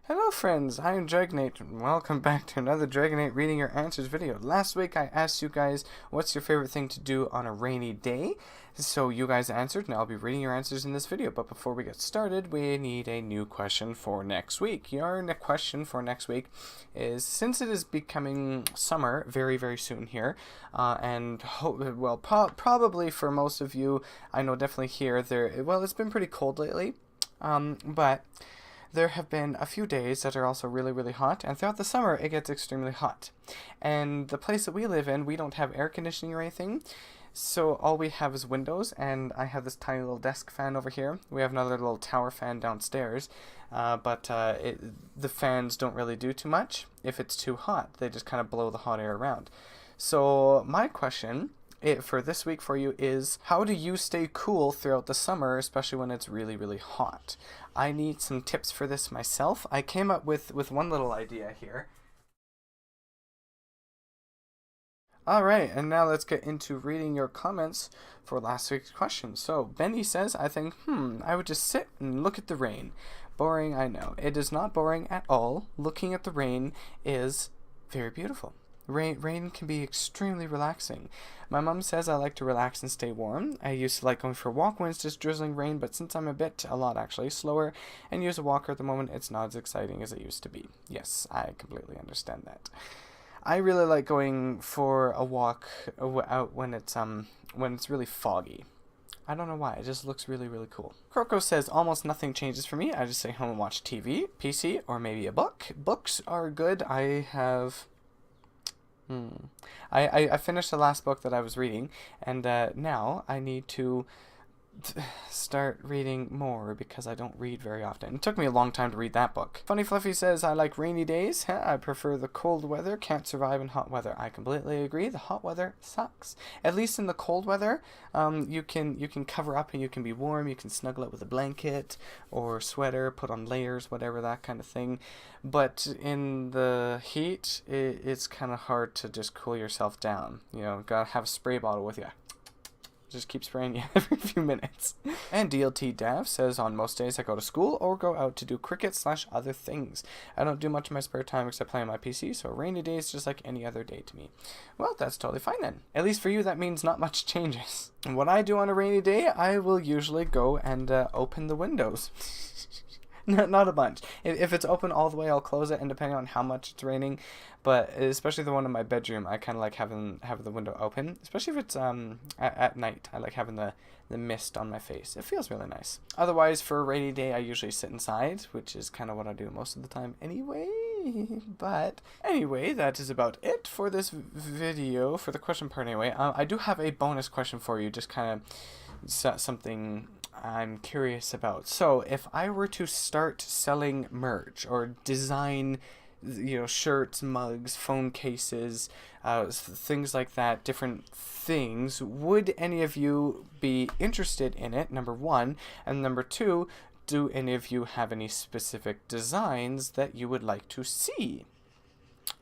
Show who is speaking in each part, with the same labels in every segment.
Speaker 1: Hello friends, I am DragoNate and welcome back to another DragoNate Reading Your Answers video. Last week I asked you guys what's your favorite thing to do on a rainy day. So you guys answered and I'll be reading your answers in this video. But before we get started, we need a new question for next week. Your question for next week is, since it is becoming summer very soon here, probably for most of you, I know definitely here, it's been pretty cold lately, but there have been a few days that are also really hot, and throughout the summer it gets extremely hot. And the place that we live in, we don't have air conditioning or anything, so all we have is windows, and I have this tiny little desk fan over here. We have another little tower fan downstairs, but the fans don't really do too much. If it's too hot, they just kind of blow the hot air around. So my question for this week for you is, how do you stay cool throughout the summer, especially when it's really hot? I need some tips for this myself. I came up with one little idea here. Alright, and now let's get into reading your comments for last week's question. So, Benny says, I think, I would just sit and look at the rain. Boring, I know. It is not boring at all. Looking at the rain is very beautiful. Rain can be extremely relaxing. My mom says I like to relax and stay warm. I used to like going for a walk when it's just drizzling rain, but since I'm a lot actually, slower and use a walker at the moment, it's not as exciting as it used to be. Yes, I completely understand that. I really like going for a walk out when it's really foggy. I don't know why, it just looks really cool. Croco says almost nothing changes for me. I just stay home and watch TV, PC, or maybe a book. Books are good. I have I finished the last book that I was reading, and now I need to start reading more because I don't read very often. It took me a long time to read that book. Funny Fluffy says, I like rainy days. I prefer the cold weather. Can't survive in hot weather. I completely agree. The hot weather sucks. At least in the cold weather, you can cover up and you can be warm. You can snuggle up with a blanket or sweater, put on layers, whatever, that kind of thing. But in the heat, it's kind of hard to just cool yourself down. You know, gotta have a spray bottle with you. Just keep spraying you every few minutes. And DLT Dav says, on most days I go to school or go out to do cricket/other things. I don't do much in my spare time except play on my PC, so a rainy day is just like any other day to me. Well, that's totally fine then. At least for you, that means not much changes. And what I do on a rainy day, I will usually go and open the windows. Not a bunch. If it's open all the way, I'll close it, and depending on how much it's raining, but especially the one in my bedroom, I kind of like having the window open, especially if it's at night. I like having the mist on my face. It feels really nice. Otherwise, for a rainy day, I usually sit inside, which is kind of what I do most of the time anyway. But anyway, that is about it for this video, for the question part anyway. I do have a bonus question for you, just kind of something I'm curious about. So if I were to start selling merch or design, shirts, mugs, phone cases, things like that, different things, would any of you be interested in it, number one? And number two, do any of you have any specific designs that you would like to see?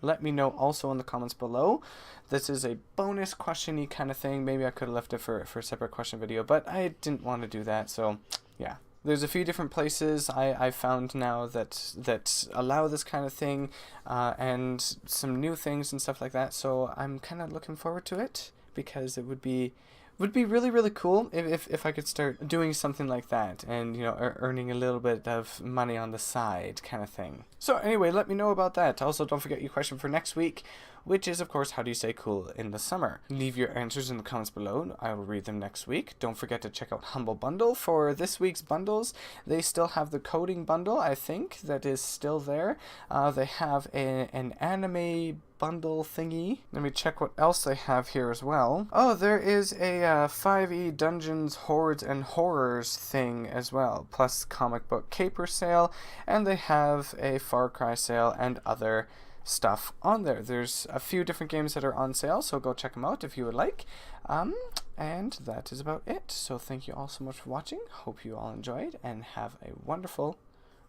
Speaker 1: Let me know also in the comments below. This is a bonus question-y kind of thing. Maybe I could have left it for a separate question video, but I didn't want to do that, so yeah. There's a few different places I found now that allow this kind of thing, and some new things and stuff like that, so I'm kind of looking forward to it, because it would be really cool if I could start doing something like that and, earning a little bit of money on the side kind of thing. So anyway, let me know about that. Also, don't forget your question for next week, which is, of course, how do you stay cool in the summer? Leave your answers in the comments below. I will read them next week. Don't forget to check out Humble Bundle for this week's bundles. They still have the coding bundle, I think, that is still there. They have an anime bundle thingy. Let me check what else they have here as well. Oh, there is a 5e Dungeons, Hordes, and Horrors thing as well, plus comic book caper sale, and they have a Far Cry sale and other stuff on there. There's a few different games that are on sale, so go check them out if you would like. And that is about it. So thank you all so much for watching. Hope you all enjoyed, and have a wonderful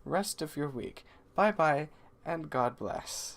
Speaker 1: rest of your week. Bye bye, and God bless.